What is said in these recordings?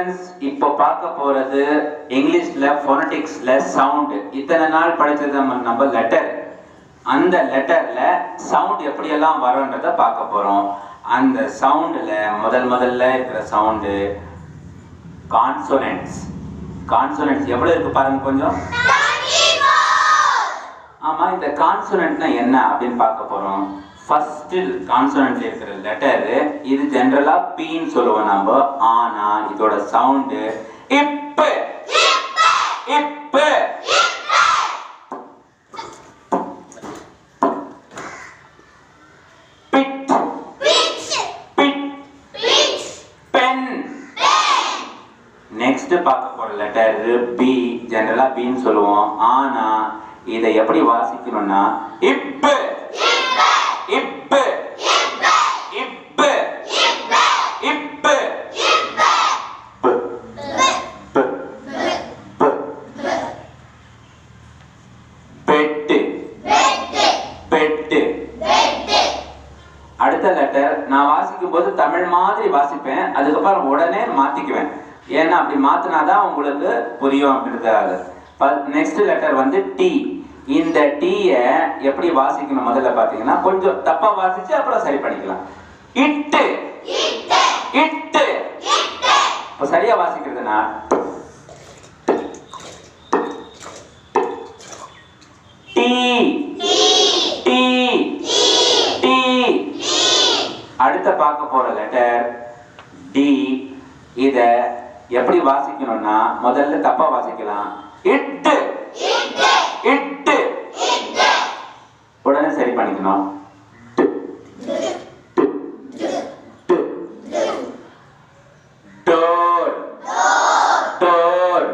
Students, இப்போ பார்க்க போறது இங்கிலீஷ்ல ஃபோனடிக்ஸ்ல சவுண்ட். இத்தனை நாள் படிச்சது நம்ம லெட்டர். அந்த லெட்டர்ல சவுண்ட் எப்படியெல்லாம் வரும்ன்றத பார்க்க போறோம். அந்த சவுண்ட்ல முதல்ல இருக்கிற சவுண்டு கான்சோனன்ட்ஸ். கான்சோனன்ட்ஸ் எவ்வளவு இருக்கு பாருங்க கொஞ்சம். ஆமா, இந்த கான்சோனன்ட்னா என்ன அப்படின்னு பார்க்க போறோம். ஃபர்ஸ்ட் கான்சோனன்ட்ல இருக்கிற லெட்டர் இது ஜெனரலா பீன்னு சொல்லுவோம் நம்ம. ஆனா இதோட சவுண்ட் இப் இப் பிட் பிட் பென். நெக்ஸ்ட் பார்க்க போற லெட்டர் பி. ஜெனரலா பீன்னு சொல்லுவோம். ஆனா இதை எப்படி வாசிக்கணும்னா இப் இப் இப் இப் பெட்டு பெட்டு. அடுத்த லெட்டர் நான் வாசிக்கும் போது தமிழ் மாதிரி வாசிப்பேன், அதுக்கப்புறம் உடனே மாத்திக்குவேன். ஏன்னா அப்படி மாத்தினாதான் உங்களுக்கு புரியும் அப்படின்றதுக்காக. நெக்ஸ்ட் லெட்டர் வந்து டி. இந்த டீயை எப்படி வாசிக்கணும் முதல்ல பாத்தீங்கன்னா கொஞ்சம் தப்பா வாசிச்சு அப்புறம் சரி பண்ணிக்கலாம். இட்டு இட்டு. இப்ப சரியா வாசிக்கிறதுனா டீ டீ டீ. அடுத்த பார்க்க போற லெட்டர் டி. இத எப்படி வாசிக்கணும்னா முதல்ல தப்பா வாசிக்கலாம். இட்டு இட்டு. உடனே சரி பண்ணிக்கணும். Door door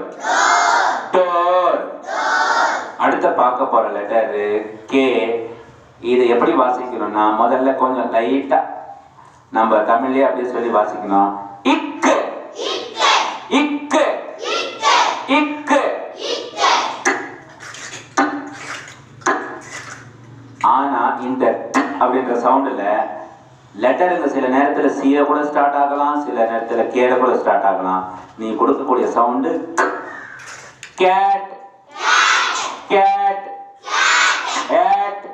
door. அடுத்த பார்க்க போற லெட்டர் கே. இது எப்படி வாசிக்கணும்னா முதல்ல கொஞ்சம் லைட்டா நம்ம தமிழ்லயே அப்படியே சொல்லி வாசிக்கணும். இக்கு இக்கு இக்கு. ஆனா இந்த அப்படின்ற சவுண்ட்ல லெட்டருங்க சில நேரத்துல சீல கூட ஸ்டார்ட் ஆகலாம், சில நேரத்துல கேல கூட ஸ்டார்ட் ஆகலாம். நீ கொடுக்கக்கூடிய sound cat cat cat.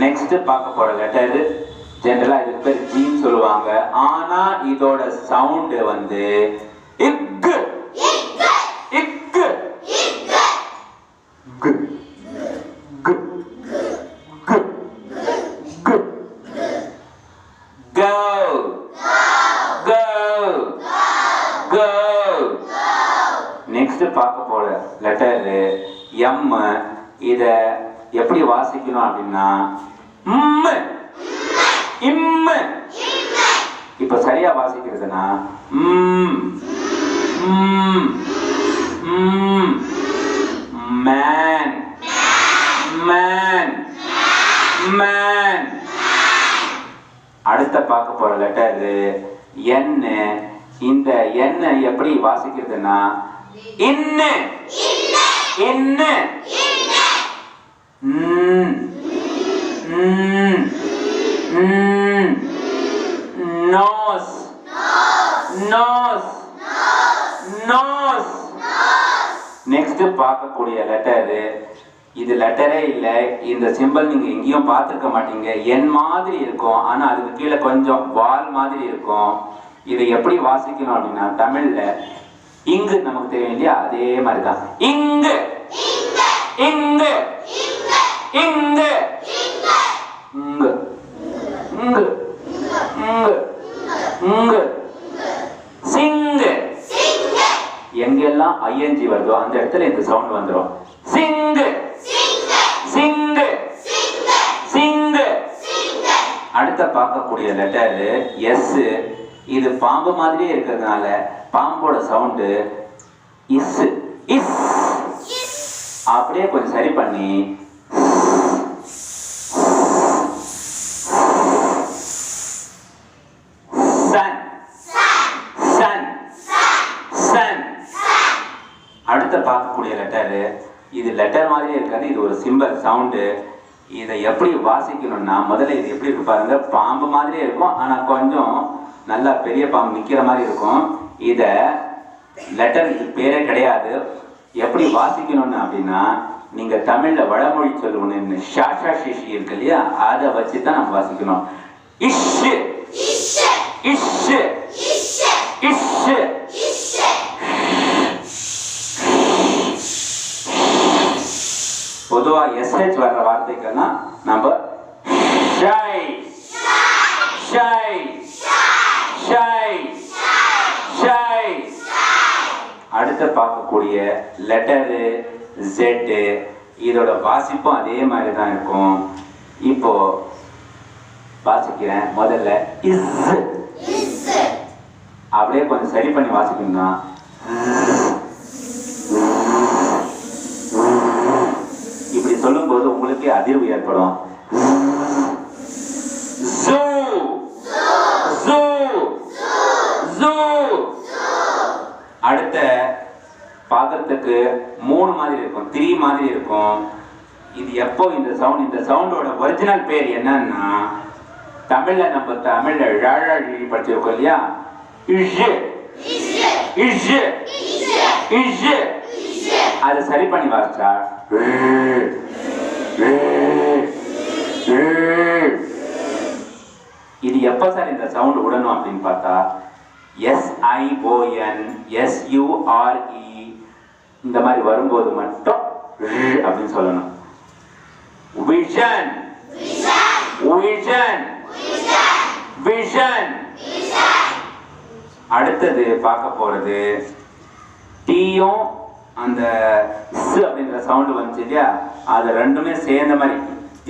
Next பார்க்க போற லெட்டர் ஜெனரலா இதுக்கு பேர் ஜீன்னு சொல்லுவாங்க. ஆனா இதோட சவுண்ட் வந்து இக்கு இக்கு கு கு கு கு. கோ கோ கோ. நெக்ஸ்ட் பார்க்க போற லெட்டர் எம். இத எப்படி வாசிக்கணும் அப்படின்னா ம் இம். இப்ப சரியா வாசிக்கிறதுனா ம் ம் ம். Man man man. அடுத்த பார்க்க போற லெட்டர் என். இந்த என் எப்படி வாசிக்கிறதுனா இன்னு இன்னு. Nose nose nose. நெக்ஸ்ட் பார்க்கக்கூடிய லெட்டர் இது லெட்டரே இல்லை, இந்த சிம்பிள் நீங்க எங்கேயும் பார்த்துருக்க மாட்டீங்க. என் மாதிரி இருக்கும், ஆனா அதுக்கு கீழே கொஞ்சம் வால் மாதிரி இருக்கும். இதை எப்படி வாசிக்கணும் அப்படின்னா தமிழ்ல இங்கு நமக்கு தெரியும் இல்லையா, அதே மாதிரிதான். இங்கு இங்கு இங்கு இங்கு இங்கு இங்கு இங்கு. சிங்கு. எங்கெல்லாம் ஐஎன்ஜி வருதோ அந்த இடத்துல இந்த சவுண்ட் வந்துடும். சிங்கு சிங்கு சிங்கு. அடுத்த பார்க்கக்கூடிய லெட்டர் எஸ். இது பாம்பு மாதிரியே இருக்கிறதுனால பாம்போட சவுண்டு இஸ் இஸ். அப்படியே கொஞ்சம் சரி பண்ணி சன் சன் சன். அடுத்த பார்க்கக்கூடிய லெட்டர் இது லெட்டர் மாதிரியே இருக்காது, இது ஒரு சிம்பிள் சவுண்டு. இதை எப்படி வாசிக்கணும்னா முதல்ல இது எப்படி இருக்கு பாருங்க. பாம்பு மாதிரியே இருக்கும், ஆனா கொஞ்சம் நல்லா பெரிய பாம்பு நிக்கிற மாதிரி இருக்கும். இத லெட்டர் இது பேரே கிடையாது. எப்படி வாசிக்கணும்னு அப்படின்னா, நீங்க தமிழ்ல வடமொழி சொல்லணும்னு ஷாஷா ஷிஷி இருக்கு இல்லையா, அதை வச்சு தான் நம்ம வாசிக்கணும். இஷ் இஷ் இஷ். பொதுவா எஸ்ஹெச் வர்ற வார்த்தைக்கெல்லாம் நம்ம ஷை ஷை ஷை ஷை. அடுத்து பார்க்கக்கூடிய லெட்டரு ஜெட்டு, இதோட வாசிப்பும் அதே மாதிரி தான் இருக்கும். இப்போ வாசிக்கிறேன். முதல்ல இஸ், அப்படியே கொஞ்சம் சரி பண்ணி வாசிக்கணும்னா இப்படி சொல்லும் போது உங்களுக்கே அதிர்வு ஏற்படும். அடுத்த பாத்திரத்துக்கு 3 மாதிரி இருக்கும், 3 மாதிரி இருக்கும். இது எப்போ இந்த சவுண்டோட ஒரிஜினல் பேர் என்னன்னா, தமிழ்ல நம்ம தமிழ்ல ழழழி படிச்சிருக்கோம் இல்லையா, இஷ் இஷ் இஷ். அதை சரி பண்ணி வாசிச்சா இது எப்ப சார் இந்த சவுண்ட் விடணும் அப்படின்னு பார்த்தா, SION SURE இந்த மாதிரி வரும்போது மட்டும் அப்படின்னு சொல்லணும். Vision vision vision. அடுத்தது பார்க்க போறது டீயும் அந்த ஸ் அப்படிங்கிற சவுண்டு வந்துச்சு இல்லையா, அது ரெண்டுமே சேர்ந்த மாதிரி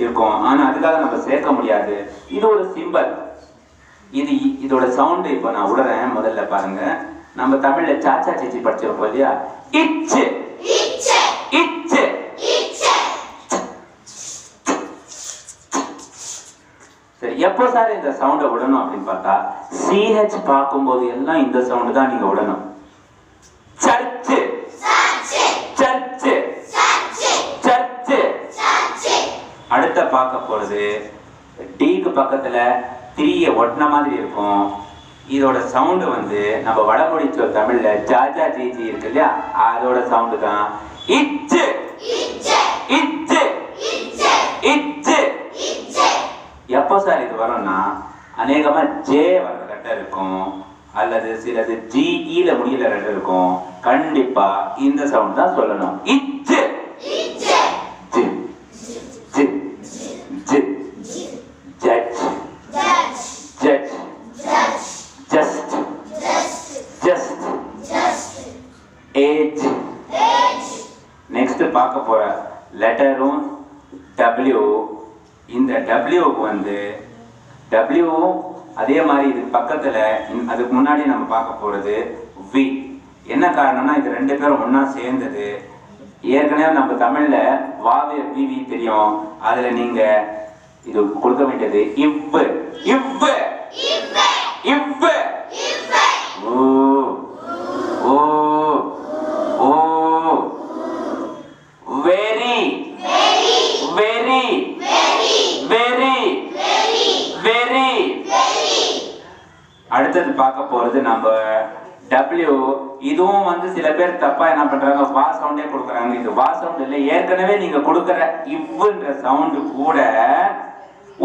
இருக்கும். ஆனா அதுக்காக நம்ம சேர்க்க முடியாது. இது ஒரு சிம்பல். இதோட சவுண்டு இப்போ நான் விடுறேன். முதல்ல பாருங்க, நம்ம தமிழ்ல சாச்சா சேச்சி படிச்சிருப்போம் இல்லையா, இச்சு இச்சு. சரி, எப்போ சார் இந்த சவுண்டை விடணும் அப்படின்னு பார்த்தா, CH பார்க்கும்போது எல்லாம் இந்த சவுண்டு தான் நீங்க விடணும். Church church church. அடுத்த பார்க்க போறது டீக்கு பக்கத்துல 3 ஒட்டின மாதிரி இருக்கும். இதோட சவுண்டு வந்து நம்ம வடமொழி சொல் தமிழ்ல ஜாஜா ஜிஜி இருக்கு இல்லையா, அதோட சவுண்டு தான் இச்சு இச்சு இச்சு. எப்போ சார் இது வரும்னா, அநேகமா ஜே வர்ற லெட்டர் இருக்கும், அல்லது சிலது GE முடியல லெட்டர் இருக்கும். கண்டிப்பா இந்த சவுண்ட் தான் சொல்லணும். இச்சு G G G. Judge judge just just age. Next பார்க்க போற லெட்டரும் W. இந்த Wக்கு வந்து W அதே மாதிரி இது பக்கத்துல அதுக்கு முன்னாடி நம்ம பார்க்க போறது V. என்ன காரணம்னா, இது 2 பேரும் ஒன்னா சேர்ந்தது. ஏற்கனவே நம்ம தமிழ்ல வாவே விவி தெரியும். அதுல நீங்க இது கொடுக்க வேண்டியது இவ்வு இவ்வு இவ்வு. ஓ ஓ ஓ. Very very very very. அடுத்தது பார்க்க போறது நம்ம W. இதுவும் வந்து சில பேர் தப்பா என்ன பண்றாங்க, வா சவுண்டே கொடுக்குறாங்க. இது வா சவுண்ட் இல்லை. ஏற்கனவே நீங்க கொடுக்குற இவ்வுன்ற சவுண்டு கூட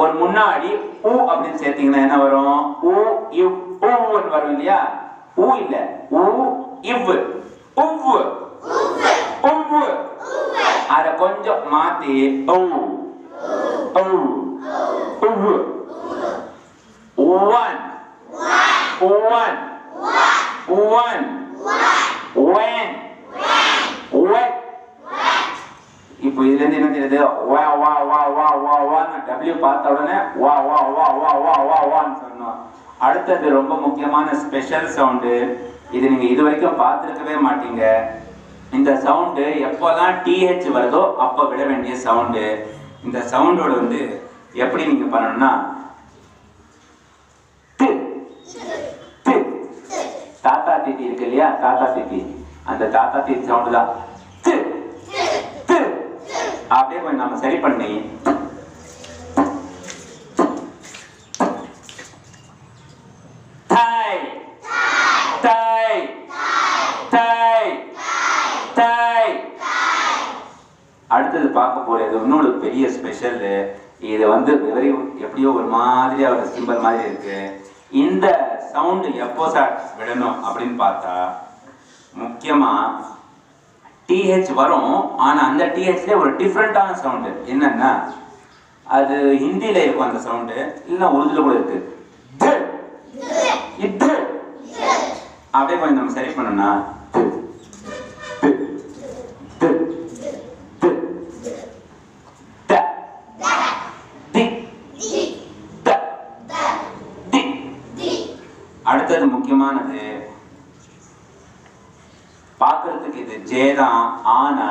ஒரு முன்னாடி ஊ அப்படின்னு சேர்த்தீங்கன்னா என்ன வரும், ஊ இவ் ஊன்னு வரும் இல்லையா. ஊ இல்ல, ஊ இவ் உவ்வு உவ்வு. அத கொஞ்சம் மாத்தி ஊ ஊ உவ்வு. When when when when when. இப்போ இதுல இருந்து என்ன தெரியுது, வா வா வா வா வா வான்னு W பார்த்த உடனே வா வா வா வா வா வா வான்னு சொன்னோம். அடுத்தது ரொம்ப முக்கியமான ஸ்பெஷல் சவுண்டு. இது நீங்க இது வரைக்கும் பார்த்துருக்கவே மாட்டீங்க. இந்த சவுண்டு எப்போல்லாம் TH வருதோ அப்போ விட வேண்டிய சவுண்டு. இந்த சவுண்டோட வந்து எப்படி நீங்க பண்ணணும்னா, தாத்தா தீட்டி இருக்கு இல்லையா, தாத்தா தீட்டி, அந்த தாத்தா தீட்டி சவுண்டு தான். அப்படியே கொஞ்சம் நம்ம சரி பண்ணி தா அடுத்தது பார்க்க போறது இன்னொரு பெரிய ஸ்பெஷல். இது வந்து எப்படியோ ஒரு மாதிரியா ஒரு சிம்பிள் மாதிரி இருக்கு. இந்த சவுண்டு எப்போ சார் விடணும் அப்படின்னு பார்த்தா, முக்கியமா டிஹெச் வரும். ஆனா அந்த டிஹெச்ல ஒரு டிஃப்ரெண்டான சவுண்டு. என்னன்னா, அது ஹிந்தியில இருக்கும் அந்த சவுண்டு, இல்லைன்னா உருதுல கூட இருக்கு. அப்படியே கொஞ்சம் நம்ம சரி பண்ணோம்னா, அடுத்தது முக்கியமானது, பார்க்கறதுக்கு இது ஜேதான். ஆனா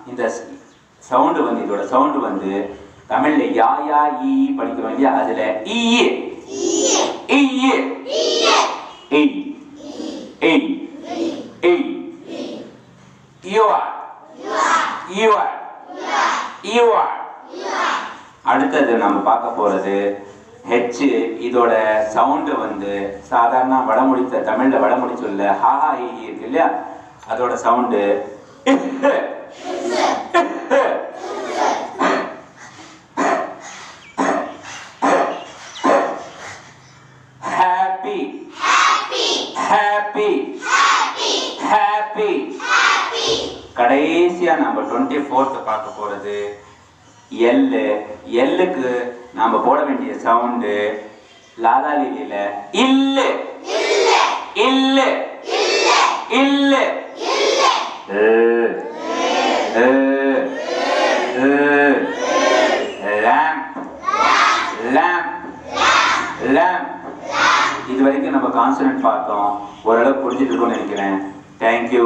இந்த சவுண்டு வந்து, இதோட சவுண்டு வந்து தமிழ்ல யா யா ஈ படிக்கிறோம் இல்லையா, அதுல ஈயே ஈயே ஏய் ஏய் ஏய் யுவா யுவா யுவா. அடுத்தது நம்ம பார்க்க போறது ஹெச். இதோட சவுண்டு வந்து சாதாரண வடமொழி, தமிழ்ல வடமொழி சொல்ல ஹாஹா ஈ இருக்கு இல்லையா, அதோட சவுண்டு ஹாப்பி ஹாப்பி ஹாப்பி. கடைசியா நம்ம 24th பார்க்க போறது எல்லு. எல்லுக்கு நாம போட வேண்டிய சவுண்டு லாலாலியில இல்லு இல்லு இல்லு. Lamp lamp lamp. இது வரைக்கும் நம்ம கான்சனன்ட் பார்த்தோம். ஓரளவு புரிஞ்சுட்டு இருக்கோம்னு நினைக்கிறேன். தேங்க்யூ.